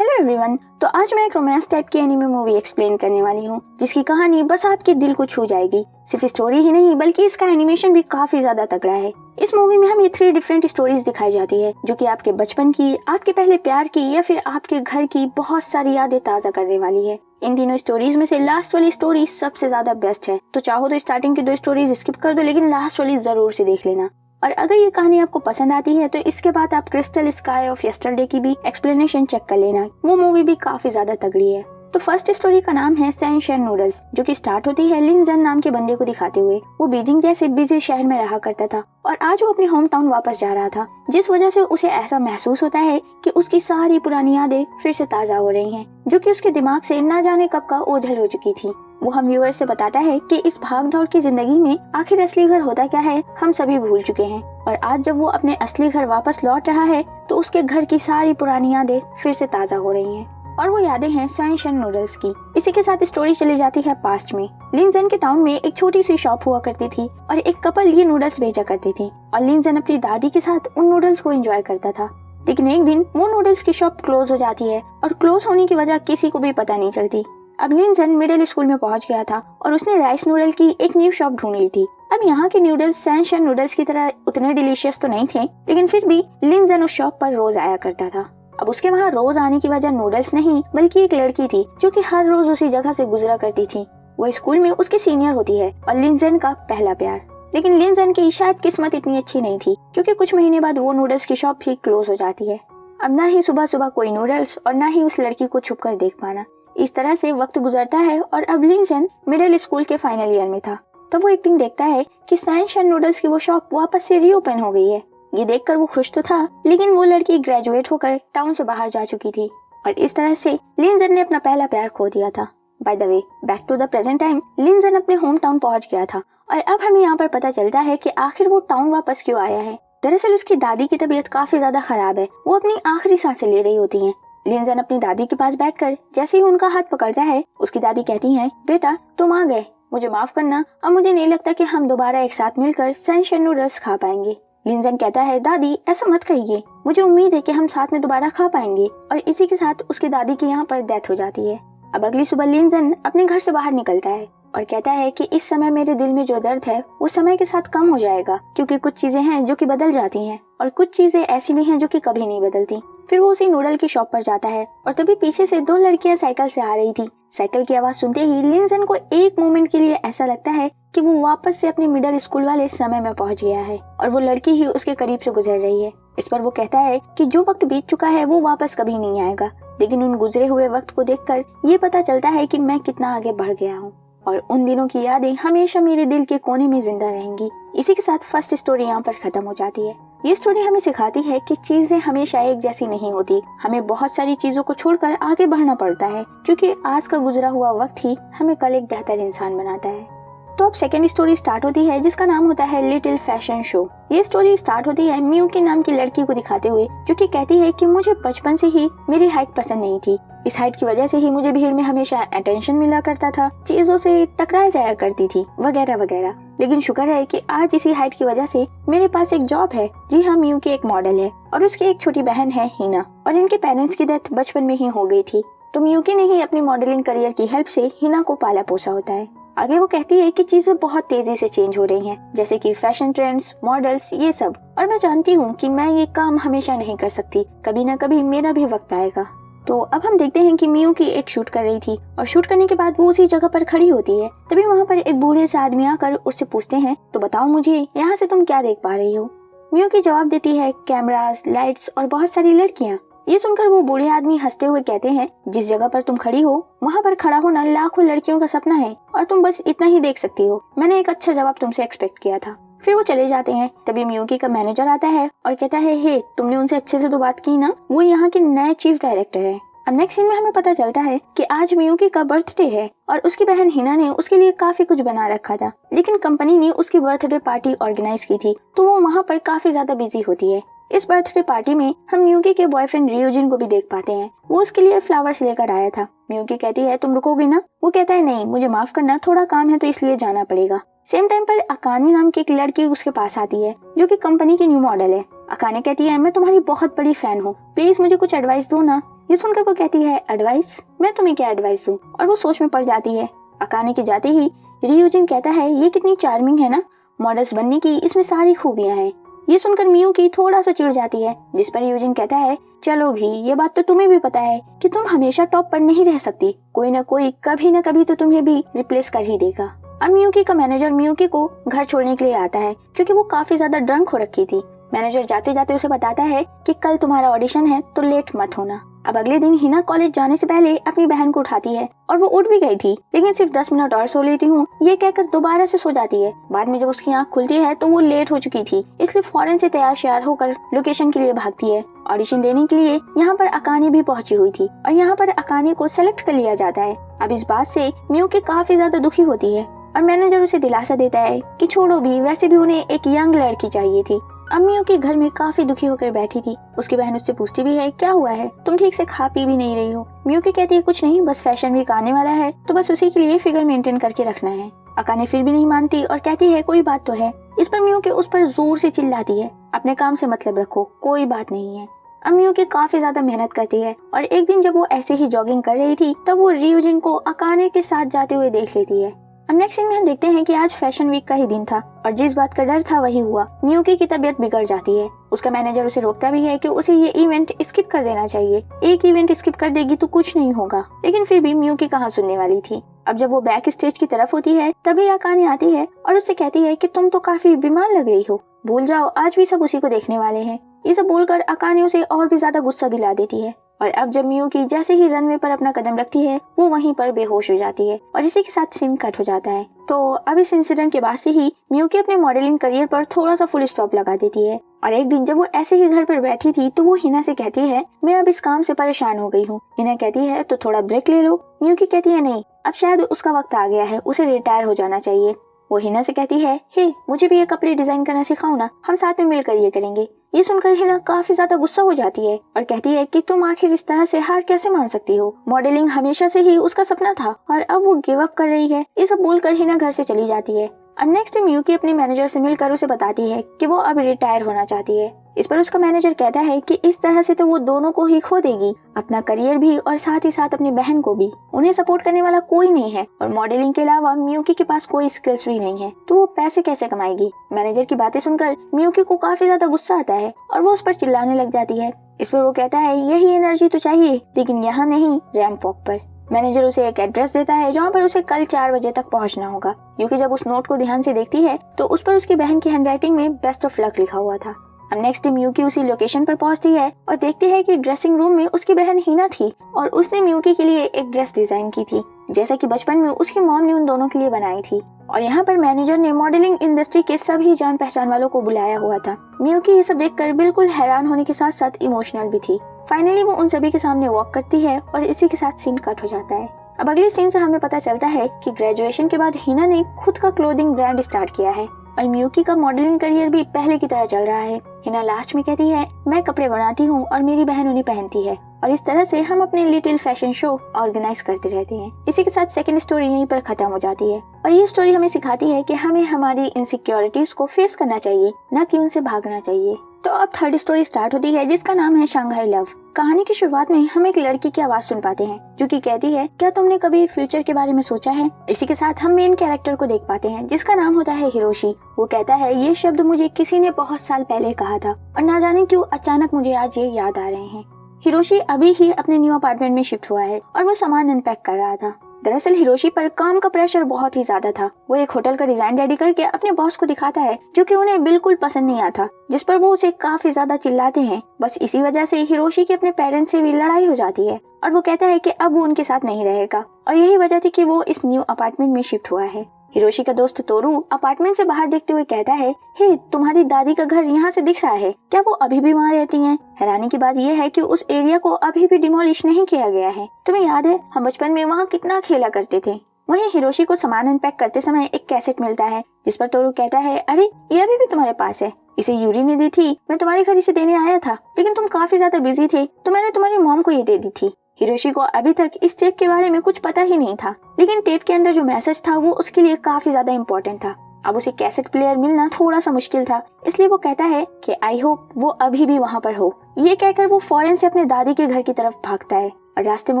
Hello everyone. तो आज मैं एक रोमांस टाइप की एनिमे मूवी एक्सप्लेन करने वाली हूँ जिसकी कहानी बस आपके दिल को छू जाएगी। सिर्फ स्टोरी ही नहीं बल्कि इसका एनिमेशन भी काफी ज्यादा तगड़ा है। इस मूवी में हमें 3 डिफरेंट स्टोरीज दिखाई जाती है जो कि आपके बचपन की, आपके पहले प्यार की या फिर आपके घर की बहुत सारी यादें ताजा करने वाली है। इन तीनों स्टोरीज में से लास्ट वाली स्टोरी सबसे ज्यादा बेस्ट है। तो चाहो तो स्टार्टिंग की 2 स्टोरीज स्किप कर दो, लेकिन लास्ट वाली जरूर से देख लेना। और अगर ये कहानी आपको पसंद आती है तो इसके बाद आप क्रिस्टल स्काई ऑफ यस्टरडे की भी एक्सप्लेनेशन चेक कर लेना। वो मूवी भी काफी ज्यादा तगड़ी है। तो फर्स्ट स्टोरी का नाम है सनशाइन नूडल्स, जो कि स्टार्ट होती है लिन जन नाम के बंदे को दिखाते हुए। वो बीजिंग जैसे बिजी शहर में रहा करता था और आज वो अपने होम टाउन वापस जा रहा था, जिस वजह से उसे ऐसा महसूस होता है कि उसकी सारी पुरानी यादें फिर से ताजा हो रही हैं, जो कि उसके दिमाग से ना जाने कब का ओझल हो चुकी थी। वो हम व्यूअर से बताता है कि इस भाग दौड़ की जिंदगी में आखिर असली घर होता क्या है हम सभी भूल चुके हैं। और आज जब वो अपने असली घर वापस लौट रहा है तो उसके घर की सारी पुरानी यादें फिर से ताजा हो रही हैं। और वो यादें हैं सनशाइन नूडल्स की। इसी के साथ स्टोरी चली जाती है पास्ट में। लिनजन के टाउन में एक छोटी सी शॉप हुआ करती थी और एक कपल ये नूडल्स बेचा करती थी और लिनजन अपनी दादी के साथ उन नूडल्स को एंजॉय करता था। लेकिन एक दिन वो नूडल्स की शॉप क्लोज हो जाती है और क्लोज होने की वजह किसी को भी पता नहीं चलती। अब लिनजन मिडिल स्कूल में पहुंच गया था और उसने राइस नूडल की एक न्यू शॉप ढूंढ ली थी। अब यहाँ के नूडल्स सनशाइन नूडल्स की तरह उतने डिलीशियस तो नहीं थे, लेकिन फिर भी लिनजन उस शॉप पर रोज आया करता था। अब उसके वहाँ रोज आने की वजह नूडल्स नहीं बल्कि एक लड़की थी जो कि हर रोज उसी जगह से गुजरा करती थी। वो स्कूल में उसकी सीनियर होती है और लिनजन का पहला प्यार। लेकिन लिनजन की शायद किस्मत इतनी अच्छी नहीं थी, क्योंकि कुछ महीने बाद वो नूडल्स की शॉप भी क्लोज हो जाती है। अब ना ही सुबह सुबह कोई नूडल्स और ना ही उस लड़की को छुप कर देख पाना। इस तरह से वक्त गुजरता है और अब लिनजन मिडिल स्कूल के फाइनल ईयर में था। तब वो एक दिन देखता है कि सनशाइन नूडल्स की वो शॉप वापस से रीओपन हो गई है। ये देखकर वो खुश तो था, लेकिन वो लड़की ग्रेजुएट होकर टाउन से बाहर जा चुकी थी और इस तरह से लिनजन ने अपना पहला प्यार खो दिया था। By the way, back to the present time, लिनजन अपने होम टाउन पहुंच गया था और अब हमें यहाँ पर पता चलता है कि आखिर वो टाउन वापस क्यों आया है। दरअसल उसकी दादी की तबीयत काफी ज्यादा खराब है। वो अपनी आखिरी सांसें ले रही होती है। लिनजन अपनी दादी के पास बैठकर जैसे ही उनका हाथ पकड़ता है, उसकी दादी कहती है, बेटा तुम आ गए, मुझे माफ करना, अब मुझे नहीं लगता कि हम दोबारा एक साथ मिलकर सनशाइन नूडल्स खा पाएंगे। लिनजन कहता है, दादी ऐसा मत कहिए, मुझे उम्मीद है कि हम साथ में दोबारा खा पाएंगे। और इसी के साथ उसकी दादी की यहाँ पर डेथ हो जाती है। अब अगली सुबह लिनजन अपने घर से बाहर निकलता है और कहता है कि इस समय मेरे दिल में जो दर्द है वो समय के साथ कम हो जाएगा, क्योंकि कुछ चीजें हैं जो कि बदल जाती हैं और कुछ चीजें ऐसी भी हैं जो कि कभी नहीं बदलती। फिर वो उसी नूडल की शॉप पर जाता है और तभी पीछे से 2 लड़कियां साइकिल से आ रही थी। साइकिल की आवाज सुनते ही लिनजन को एक मोमेंट के लिए ऐसा लगता है कि वो वापस से अपने मिडिल स्कूल वाले समय में पहुंच गया है और वो लड़की ही उसके करीब से गुजर रही है। इस पर वो कहता है कि जो वक्त बीत चुका है वो वापस कभी नहीं आएगा, लेकिन उन गुजरे हुए वक्त को देखकर ये पता चलता है कि मैं कितना आगे बढ़ गया हूँ और उन दिनों की यादें हमेशा मेरे दिल के कोने में जिंदा रहेंगी। इसी के साथ फर्स्ट स्टोरी यहाँ पर खत्म हो जाती है। ये स्टोरी हमें सिखाती है कि चीजें हमेशा एक जैसी नहीं होती। हमें बहुत सारी चीजों को छोड़कर आगे बढ़ना पड़ता है, क्योंकि आज का गुजरा हुआ वक्त ही हमें कल एक बेहतर इंसान बनाता है। तो अब सेकेंड स्टोरी स्टार्ट होती है जिसका नाम होता है लिटिल फैशन शो। ये स्टोरी स्टार्ट होती है मियुकी नाम की लड़की को दिखाते हुए, जो कि कहती है कि मुझे बचपन से ही मेरी हाइट पसंद नहीं थी। इस हाइट की वजह से ही मुझे भीड़ में हमेशा अटेंशन मिला करता था, चीजों से टकराया जाया करती थी, वगैरह वगैरह। लेकिन शुक्र है कि आज इसी हाइट की वजह से मेरे पास एक जॉब है। जी हाँ, मियुकी एक मॉडल है और उसकी एक छोटी बहन है हिना, और इनके पेरेंट्स की डेथ बचपन में ही हो गई थी। तो मियुकी ने ही अपनी मॉडलिंग करियर की हेल्प से हिना को पाला पोसा होता है। आगे वो कहती है कि चीजें बहुत तेजी से चेंज हो रही हैं, जैसे कि फैशन ट्रेंड्स, मॉडल्स, ये सब, और मैं जानती हूँ कि मैं ये काम हमेशा नहीं कर सकती, कभी ना कभी मेरा भी वक्त आएगा। तो अब हम देखते हैं कि मियुकी एक शूट कर रही थी और शूट करने के बाद वो उसी जगह पर खड़ी होती है। तभी वहाँ पर एक बूढ़े से आदमी आकर उससे पूछते हैं, तो बताओ मुझे यहाँ से तुम क्या देख पा रही हो। मियुकी जवाब देती है, कैमरास, लाइट्स और बहुत सारी लड़कियाँ। ये सुनकर वो बूढ़े आदमी हंसते हुए कहते हैं, जिस जगह पर तुम खड़ी हो वहाँ पर खड़ा होना लाखों लड़कियों का सपना है और तुम बस इतना ही देख सकती हो। मैंने एक अच्छा जवाब तुमसे एक्सपेक्ट किया था। फिर वो चले जाते हैं। तभी मियुकी का मैनेजर आता है और कहता है, हे तुमने उनसे अच्छे से तो बात की ना, वो यहाँ के नए चीफ डायरेक्टर है। अब नेक्स्ट सीन में हमें पता चलता है कि आज मियुकी का बर्थडे है और उसकी बहन हिना ने उसके लिए काफी कुछ बना रखा था, लेकिन कंपनी ने उसकी बर्थडे पार्टी ऑर्गेनाइज की थी, तो वो वहाँ पर काफी ज्यादा बिजी होती है। इस बर्थडे पार्टी में हम मियुकी के बॉयफ्रेंड रियोजिन को भी देख पाते हैं। वो उसके लिए फ्लावर्स लेकर आया था। मियुकी कहती है, तुम रुकोगी ना? वो कहता है, नहीं मुझे माफ करना, थोड़ा काम है तो इसलिए जाना पड़ेगा। सेम टाइम पर अकाने नाम की एक लड़की उसके पास आती है जो कि कंपनी की न्यू मॉडल है। अकाने कहती है, मैं तुम्हारी बहुत बड़ी फैन हूँ, प्लीज मुझे कुछ एडवाइस दो ना। ये सुनकर वो कहती है, एडवाइस? मैं तुम्हें क्या एडवाइस दूं? और वो सोच में पड़ जाती है। अकाने के जाते ही रियूजिन कहता है, ये कितनी चार्मिंग है ना, मॉडल्स बनने की इसमें सारी खूबियां हैं। ये सुनकर मियुकी थोड़ा सा चिढ़ जाती है, जिस पर रियूजिन कहता है, चलो भी, ये बात तो तुम्हें भी पता है कि तुम हमेशा टॉप पर नहीं रह सकती, कोई ना कोई कभी ना कभी तो तुम्हें भी रिप्लेस कर ही देगा। अब मियुकी का मैनेजर मियुकी को घर छोड़ने के लिए आता है, क्योंकि वो काफी ज्यादा ड्रंक हो रखी थी। मैनेजर जाते जाते उसे बताता है कि कल तुम्हारा ऑडिशन है तो लेट मत होना। अब अगले दिन हिना कॉलेज जाने से पहले अपनी बहन को उठाती है, और वो उठ भी गई थी, लेकिन सिर्फ 10 मिनट और सो लेती हूँ ये कहकर दोबारा से सो जाती है। बाद में जब उसकी आंख खुलती है तो वो लेट हो चुकी थी, इसलिए फौरन से तैयार श्यार होकर लोकेशन के लिए भागती है। ऑडिशन देने के लिए यहाँ पर अकाने भी पहुंची हुई थी, और यहाँ पर अकाने को सेलेक्ट कर लिया जाता है। अब इस बात से मियुकी काफी ज्यादा दुखी होती है, और मैनेजर उसे दिलासा देता है कि छोड़ो भी, वैसे भी उन्हें एक यंग लड़की चाहिए थी। मियुकी घर में काफी दुखी होकर बैठी थी। उसकी बहन उससे पूछती भी है, क्या हुआ है, तुम ठीक से खा पी भी नहीं रही हो? मियुकी कहती है, कुछ नहीं, बस फैशन वीक आने वाला है तो बस उसी के लिए फिगर मेंटेन करके रखना है। अकाने फिर भी नहीं मानती और कहती है, कोई बात तो है। इस पर मियुकी उस पर जोर से चिल्लाती है, अपने काम से मतलब रखो, कोई बात नहीं है। मियुकी काफी ज्यादा मेहनत करती है, और एक दिन जब वो ऐसे ही जॉगिंग कर रही थी तब वो रियूजिन को अकाने के साथ जाते हुए देख लेती है। अब नेक्स्ट सीन में हम देखते हैं कि आज फैशन वीक का ही दिन था, और जिस बात का डर था वही हुआ। मियुकी की तबीयत बिगड़ जाती है। उसका मैनेजर उसे रोकता भी है कि उसे ये इवेंट स्किप कर देना चाहिए, एक इवेंट स्किप कर देगी तो कुछ नहीं होगा, लेकिन फिर भी मियुकी कहाँ सुनने वाली थी। अब जब वो बैक स्टेज की तरफ होती है तभी अकाने आती है और उससे कहती है कि तुम तो काफी बीमार लग रही हो, भूल जाओ आज भी सब उसी को देखने वाले हैं। ये सब बोलकर अकाने उसे और भी ज्यादा गुस्सा दिला देती है, और अब जब मियुकी जैसे ही रनवे पर अपना कदम रखती है वो वहीं पर बेहोश हो जाती है, और इसी के साथ सीन कट हो जाता है। तो अब इस इंसिडेंट के बाद से ही मियुकी अपने मॉडलिंग करियर पर थोड़ा सा फुल स्टॉप लगा देती है। और एक दिन जब वो ऐसे ही घर पर बैठी थी तो वो हिना से कहती है, मैं अब इस काम से परेशान हो गई हूँ। हिना कहती है, तो थोड़ा ब्रेक ले लो। मियुकी कहती है, नहीं, अब शायद उसका वक्त आ गया है, उसे रिटायर हो जाना चाहिए। वो हिना से कहती है, हे, मुझे भी ये कपड़े डिजाइन करना सिखाओ ना, हम साथ में मिलकर ये करेंगे। ये सुनकर हिना काफी ज्यादा गुस्सा हो जाती है और कहती है कि तुम आखिर इस तरह से हार कैसे मान सकती हो, मॉडलिंग हमेशा से ही उसका सपना था और अब वो गिव अप कर रही है। ये सब बोलकर हिना घर से चली जाती है। अब नेक्स्ट मियुकी अपने मैनेजर से मिलकर उसे बताती है कि वो अब रिटायर होना चाहती है। इस पर उसका मैनेजर कहता है कि इस तरह से तो वो दोनों को ही खो देगी, अपना करियर भी और साथ ही साथ अपनी बहन को भी। उन्हें सपोर्ट करने वाला कोई नहीं है, और मॉडलिंग के अलावा मियुकी के पास कोई स्किल्स भी नहीं है, तो वो पैसे कैसे कमाएगी। मैनेजर की बातें सुनकर मियुकी को काफी ज्यादा गुस्सा आता है और वो उस पर चिल्लाने लग जाती है। इस पर वो कहता है, यही एनर्जी तो चाहिए, लेकिन यहाँ नहीं, रैंप वॉक पर। मैनेजर उसे एक एड्रेस देता है जहाँ पर उसे कल 4 बजे तक पहुँचना होगा। मियुकी जब उस नोट को ध्यान से देखती है तो उस पर उसकी बहन की हैंडराइटिंग में बेस्ट ऑफ लक लिखा हुआ था। अब नेक्स्ट मियुकी उसी लोकेशन पर पहुंचती है और देखती है कि ड्रेसिंग रूम में उसकी बहन हिना थी और उसने मियुकी के लिए एक ड्रेस डिजाइन की थी, जैसा कि बचपन में उसकी मॉम ने उन दोनों के लिए बनाई थी। और यहाँ पर मैनेजर ने मॉडलिंग इंडस्ट्री के सभी जान पहचान वालों को बुलाया हुआ था। मियुकी ये सब देखकर बिल्कुल हैरान होने के साथ साथ इमोशनल भी थी। फाइनली वो उन सभी के सामने वॉक करती है और इसी के साथ सीन कट हो जाता है। अब अगले सीन से हमें पता चलता है कि ग्रेजुएशन के बाद हिना ने खुद का क्लोथिंग ब्रांड स्टार्ट किया है और मियुकी का मॉडलिंग करियर भी पहले की तरह चल रहा है। हिना लास्ट में कहती है, मैं कपड़े बनाती हूँ और मेरी बहन उन्हें पहनती है, और इस तरह से हम अपने लिटिल फैशन शो ऑर्गेनाइज करते रहते हैं। इसी के साथ सेकंड स्टोरी यहीं पर खत्म हो जाती है, और ये स्टोरी हमें सिखाती है कि हमें हमारी इनसिक्योरिटीज को फेस करना चाहिए, न कि उनसे भागना चाहिए। तो अब थर्ड स्टोरी स्टार्ट होती है जिसका नाम है शंघाई लव। कहानी की शुरुआत में हम एक लड़की की आवाज सुन पाते हैं जो कि कहती है, क्या तुमने कभी फ्यूचर के बारे में सोचा है। इसी के साथ हम मेन कैरेक्टर को देख पाते हैं जिसका नाम होता है हिरोशी। वो कहता है, ये शब्द मुझे किसी ने बहुत साल पहले कहा था और ना जाने क्यों अचानक मुझे आज ये याद आ रहे हैं। हिरोशी अभी ही अपने न्यू अपार्टमेंट में शिफ्ट हुआ है और वो सामान अनपैक कर रहा था। दरअसल हिरोशी पर काम का प्रेशर बहुत ही ज्यादा था। वो एक होटल का डिजाइन रेडी करके अपने बॉस को दिखाता है जो कि उन्हें बिल्कुल पसंद नहीं आता, जिस पर वो उसे काफी ज्यादा चिल्लाते हैं। बस इसी वजह से हिरोशी की अपने पेरेंट्स से भी लड़ाई हो जाती है और वो कहता है कि अब वो उनके साथ नहीं रहेगा, और यही वजह थी कि वो इस न्यू अपार्टमेंट में शिफ्ट हुआ है। हिरोशी का दोस्त तोरू अपार्टमेंट से बाहर देखते हुए कहता है, हे, तुम्हारी दादी का घर यहाँ से दिख रहा है, क्या वो अभी भी वहाँ रहती हैं? हैरानी की बात यह है कि उस एरिया को अभी भी डिमोलिश नहीं किया गया है। तुम्हें याद है हम बचपन में वहाँ कितना खेला करते थे। वहीं हिरोशी को सामान अनपैक करते समय एक कैसेट मिलता है जिस पर तोरू कहता है, अरे ये अभी भी तुम्हारे पास है, इसे यूरी ने दी थी, मैं तुम्हारे घर इसे देने आया था लेकिन तुम काफी ज्यादा बिजी थे तो मैंने तुम्हारी मॉम को ये दे दी थी। हिरोशी को अभी तक इस टेप के बारे में कुछ पता ही नहीं था, लेकिन टेप के अंदर जो मैसेज था वो उसके लिए काफी ज्यादा इम्पोर्टेंट था। अब उसे कैसेट प्लेयर मिलना थोड़ा सा मुश्किल था, इसलिए वो कहता है कि आई होप वो अभी भी वहाँ पर हो। ये कहकर वो फौरन से अपने दादी के घर की तरफ भागता है और रास्ते में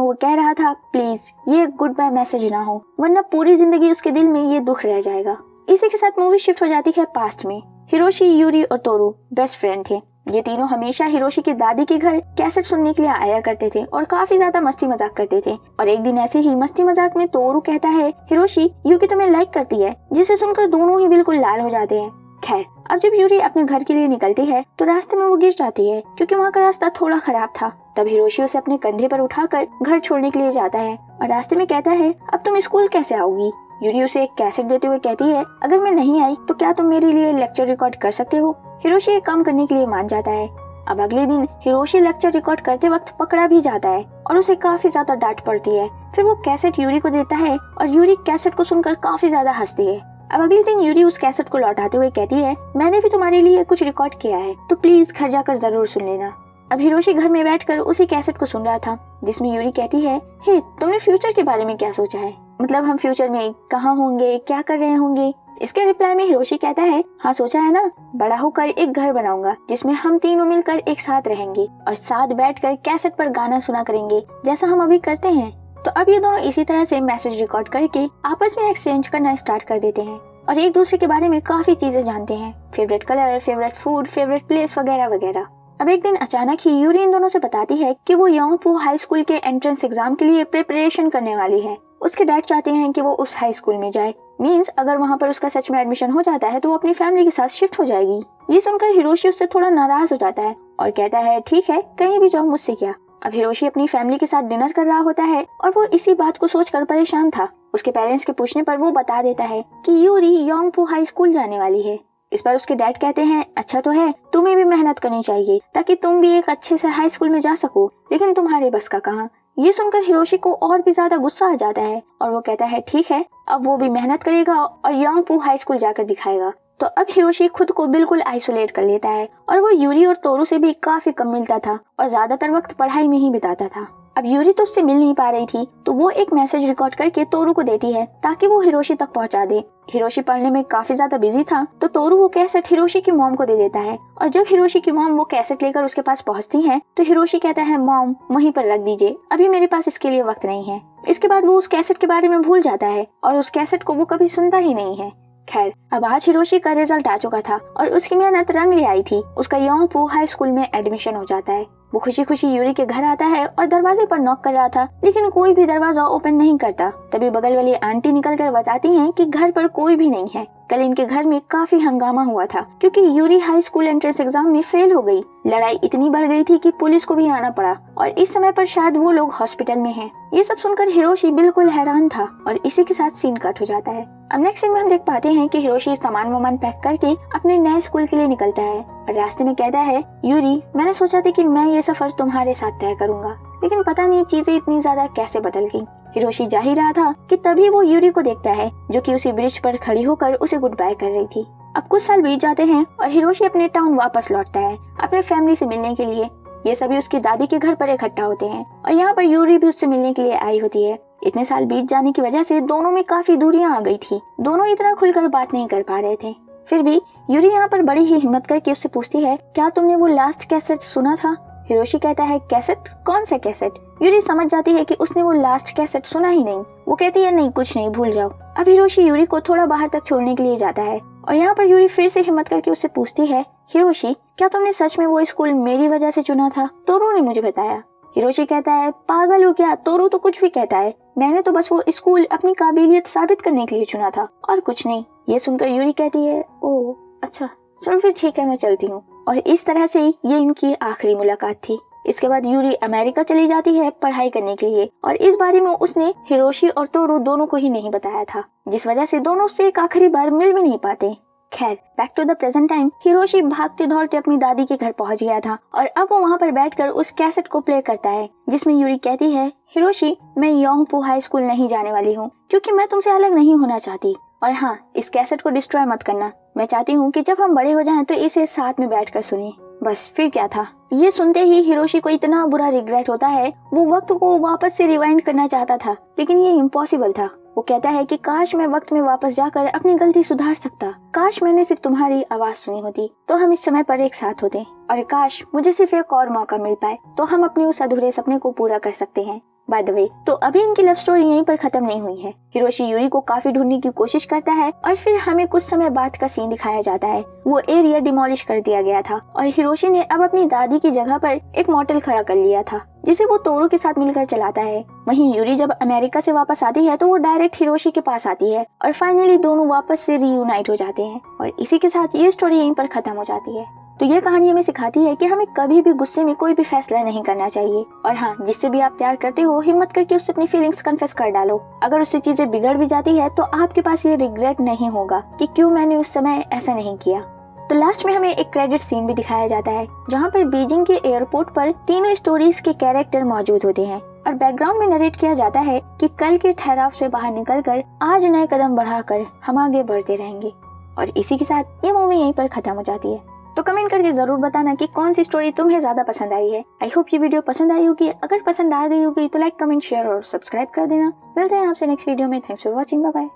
वो कह रहा था प्लीज ये गुड बाय मैसेज ना हो, वरना पूरी जिंदगी उसके दिल में ये दुख रह जाएगा। इसी के साथ मूवी शिफ्ट हो जाती है पास्ट में। हिरोशी, यूरी और तोरू बेस्ट फ्रेंड थे। ये तीनों हमेशा हिरोशी की दादी के घर कैसेट सुनने के लिए आया करते थे और काफी ज्यादा मस्ती मजाक करते थे। और एक दिन ऐसे ही मस्ती मजाक में तोरू कहता है हिरोशी यूकी तुम्हें लाइक करती है, जिसे सुनकर दोनों ही बिल्कुल लाल हो जाते हैं। खैर, अब जब यूरी अपने घर के लिए निकलती है तो रास्ते में वो गिर जाती है क्योंकि वहाँ का रास्ता थोड़ा खराब था। तब हिरोशी उसे अपने कंधे पर उठाकर घर छोड़ने के लिए जाता है और रास्ते में कहता है अब तुम स्कूल कैसे आओगी। यूरी उसे एक कैसेट देते हुए कहती है अगर मैं नहीं आई तो क्या तुम मेरे लिए लेक्चर रिकॉर्ड कर सकते हो। हिरोशी एक काम करने के लिए मान जाता है। अब अगले दिन हिरोशी लेक्चर रिकॉर्ड करते वक्त पकड़ा भी जाता है और उसे काफी ज्यादा डांट पड़ती है। फिर वो कैसेट यूरी को देता है और यूरी कैसेट को सुनकर काफी ज्यादा हंसती है। अब अगले दिन यूरी उस कैसेट को लौटाते हुए कहती है मैंने भी तुम्हारे लिए कुछ रिकॉर्ड किया है, तो प्लीज घर जाकर जरूर सुन लेना। अब हिरोशी घर में बैठकर उसी कैसेट को सुन रहा था जिसमें यूरी कहती है हे तुमने फ्यूचर के बारे में क्या सोचा है, मतलब हम फ्यूचर में कहाँ होंगे, क्या कर रहे होंगे। इसके रिप्लाई में हिरोशी कहता है हाँ सोचा है ना, बड़ा होकर एक घर बनाऊंगा जिसमें हम तीनों मिलकर एक साथ रहेंगे और साथ बैठकर कैसेट पर गाना सुना करेंगे जैसा हम अभी करते हैं। तो अब ये दोनों इसी तरह से मैसेज रिकॉर्ड करके आपस में एक्सचेंज करना स्टार्ट कर देते हैं और एक दूसरे के बारे में काफी चीजें जानते हैं, favourite colour, favourite food, favourite place वगैरह वगैरह। अब एक दिन अचानक ही यूरी इन दोनों से बताती है कि वो योंगपो हाई स्कूल के एंट्रेंस एग्जाम के लिए प्रिपरेशन करने वाली है। उसके डैड चाहते हैं कि वो उस हाई स्कूल में जाए, मींस अगर वहाँ पर उसका सच में एडमिशन हो जाता है तो वो अपनी फैमिली के साथ शिफ्ट हो जाएगी। ये सुनकर हिरोशी उससे थोड़ा नाराज हो जाता है और कहता है ठीक है कहीं भी जाओ, मुझसे क्या। अब हिरोशी अपनी फैमिली के साथ डिनर कर रहा होता है और वो इसी बात को सोचकर परेशान था। उसके पेरेंट्स के पूछने पर वो बता देता है कि यूरी योंगपो हाई स्कूल जाने वाली है। इस पर उसके डैड कहते हैं अच्छा तो है, तुम्हें भी मेहनत करनी चाहिए ताकि तुम भी एक अच्छे से हाई स्कूल में जा सको, लेकिन तुम्हारे बस का कहाँ। ये सुनकर हिरोशी को और भी ज्यादा गुस्सा आ जाता है और वो कहता है ठीक है, अब वो भी मेहनत करेगा और योंगपो हाई स्कूल जाकर दिखाएगा। तो अब हिरोशी खुद को बिल्कुल आइसोलेट कर लेता है और वो यूरी और तोरू से भी काफी कम मिलता था और ज्यादातर वक्त पढ़ाई में ही बिताता था। अब यूरी तो उससे मिल नहीं पा रही थी तो वो एक मैसेज रिकॉर्ड करके तोरू को देती है ताकि वो हिरोशी तक पहुंचा दे। हिरोशी पढ़ने में काफी ज्यादा बिजी था तो तोरू वो कैसेट हिरोशी की मॉम को दे देता है और जब हिरोशी की मॉम वो कैसेट लेकर उसके पास पहुंचती है तो हिरोशी कहता है मॉम वहीं पर रख दीजिए, अभी मेरे पास इसके लिए वक्त नहीं है। इसके बाद वो उस कैसेट के बारे में भूल जाता है और उस कैसेट को वो कभी सुनता ही नहीं है। खैर, अब आज हिरोशी का रिजल्ट आ चुका था और उसकी मेहनत रंग ले आई थी। उसका योंगपो हाई स्कूल में एडमिशन हो जाता है। वो खुशी खुशी यूरी के घर आता है और दरवाजे पर नॉक कर रहा था लेकिन कोई भी दरवाजा ओपन नहीं करता। तभी बगल वाली आंटी निकलकर बताती हैं कि घर पर कोई भी नहीं है। कल इनके घर में काफी हंगामा हुआ था क्योंकि Yuri high school entrance exam में फेल हो गई। लड़ाई इतनी बढ़ गई थी कि पुलिस को भी आना पड़ा और इस समय पर शायद वो लोग हॉस्पिटल में हैं। ये सब सुनकर हिरोशी बिल्कुल हैरान था और इसी के साथ सीन कट हो जाता है। अब नेक्स्ट सीन में हम देख पाते हैं कि हिरोशी सामान वामान पैक करके अपने नए स्कूल के लिए निकलता है और रास्ते में कहता है यूरी मैंने सोचा था कि मैं ये सफर तुम्हारे साथ तय करूंगा, लेकिन पता नहीं चीजें इतनी ज्यादा कैसे बदल गई। हिरोशी जा ही रहा था कि तभी वो यूरी को देखता है जो कि उसी ब्रिज पर खड़ी होकर उसे गुड बाय कर रही थी। अब कुछ साल बीत जाते हैं और हिरोशी अपने टाउन वापस लौटता है अपने फैमिली से मिलने के लिए। ये सभी उसकी दादी के घर पर इकट्ठा होते हैं और यहाँ पर यूरी भी उससे मिलने के लिए आई होती है। इतने साल बीत जाने की वजह से दोनों में काफी दूरियां आ गई थी, दोनों इतना खुलकर बात नहीं कर पा रहे थे। फिर भी यूरी यहाँ पर बड़ी ही हिम्मत करके उससे पूछती है क्या तुमने वो लास्ट कैसेट सुना था। हिरोशी कहता है कैसेट, कौन सा कैसेट। यूरी समझ जाती है कि उसने वो लास्ट कैसेट सुना ही नहीं। वो कहती है नहीं कुछ नहीं, भूल जाओ। अब हिरोशी यूरी को थोड़ा बाहर तक छोड़ने के लिए जाता है और यहाँ पर यूरी फिर से हिम्मत करके उससे पूछती है हिरोशी क्या तुमने सच में वो स्कूल मेरी वजह से चुना था, तोरू ने मुझे बताया। हिरोशी कहता है पागल हो क्या, तोरू तो कुछ भी कहता है, मैंने तो बस वो स्कूल अपनी काबिलियत साबित करने के लिए चुना था और कुछ नहीं। ये सुनकर यूरी कहती है ओह अच्छा चलो फिर ठीक है मैं चलती हूँ। और इस तरह से ये इनकी आखिरी मुलाकात थी। इसके बाद यूरी अमेरिका चली जाती है पढ़ाई करने के लिए और इस बारे में उसने हिरोशी और तोरू दोनों को ही नहीं बताया था, जिस वजह से दोनों से एक आखिरी बार मिल भी नहीं पाते। खैर, back to the present time, Hiroshi भागते दौड़ते अपनी दादी के घर पहुंच गया था और अब वो वहाँ पर बैठकर उस कैसेट को प्ले करता है जिसमें यूरी कहती है हिरोशी मैं योंगपो हाई स्कूल नहीं जाने वाली हूँ क्योंकि मैं तुमसे अलग नहीं होना चाहती, और हाँ इस कैसेट को डिस्ट्रॉय मत करना, मैं चाहती हूँ कि जब हम बड़े हो जाएं तो इसे साथ में बैठकर सुने। बस फिर क्या था, ये सुनते ही हिरोशी को इतना बुरा रिग्रेट होता है। वो वक्त को वापस से रिवाइंड करना चाहता था लेकिन ये इम्पॉसिबल था। वो कहता है कि काश मैं वक्त में वापस जाकर अपनी गलती सुधार सकता, काश मैंने सिर्फ तुम्हारी आवाज सुनी होती तो हम इस समय पर एक साथ होते, और काश मुझे सिर्फ एक और मौका मिल पाए तो हम अपने उस अधूरे सपने को पूरा कर सकते हैं। बाय द वे, तो अभी इनकी लव स्टोरी यहीं पर खत्म नहीं हुई है। हिरोशी यूरी को काफी ढूंढने की कोशिश करता है और फिर हमें कुछ समय बाद का सीन दिखाया जाता है। वो एरिया डिमोलिश कर दिया गया था और हिरोशी ने अब अपनी दादी की जगह पर एक मोटेल खड़ा कर लिया था जिसे वो तोरू के साथ मिलकर चलाता है। वहीं यूरी जब अमेरिका से वापस आती है तो वो डायरेक्ट हिरोशी के पास आती है और फाइनली दोनों वापस से रीयूनाइट हो जाते हैं और इसी के साथ ये स्टोरी यहीं पर खत्म हो जाती है। तो ये कहानी हमें सिखाती है कि हमें कभी भी गुस्से में कोई भी फैसला नहीं करना चाहिए, और हाँ, जिससे भी आप प्यार करते हो हिम्मत करके उससे अपनी फीलिंग्स कन्फेस कर डालो। अगर उससे चीजें बिगड़ भी जाती है तो आपके पास ये रिग्रेट नहीं होगा कि क्यों मैंने उस समय ऐसा नहीं किया। तो लास्ट में हमें एक क्रेडिट सीन भी दिखाया जाता है जहाँ पर बीजिंग के एयरपोर्ट पर तीनों स्टोरीज के कैरेक्टर मौजूद होते हैं और बैकग्राउंड में नरेट किया जाता है कि कल के ठहराव से बाहर निकलकर आज नए कदम बढ़ाकर हम आगे बढ़ते रहेंगे। और इसी के साथ ये मूवी यहीं पर खत्म हो जाती है। तो कमेंट करके जरूर बताना कि कौन सी स्टोरी तुम्हें ज्यादा पसंद आई है। आई होप ये वीडियो पसंद आई होगी। अगर पसंद आ गई होगी तो लाइक, कमेंट, शेयर और सब्सक्राइब कर देना। मिलते हैं आपसे नेक्स्ट वीडियो में। Thanks for watching. Bye bye.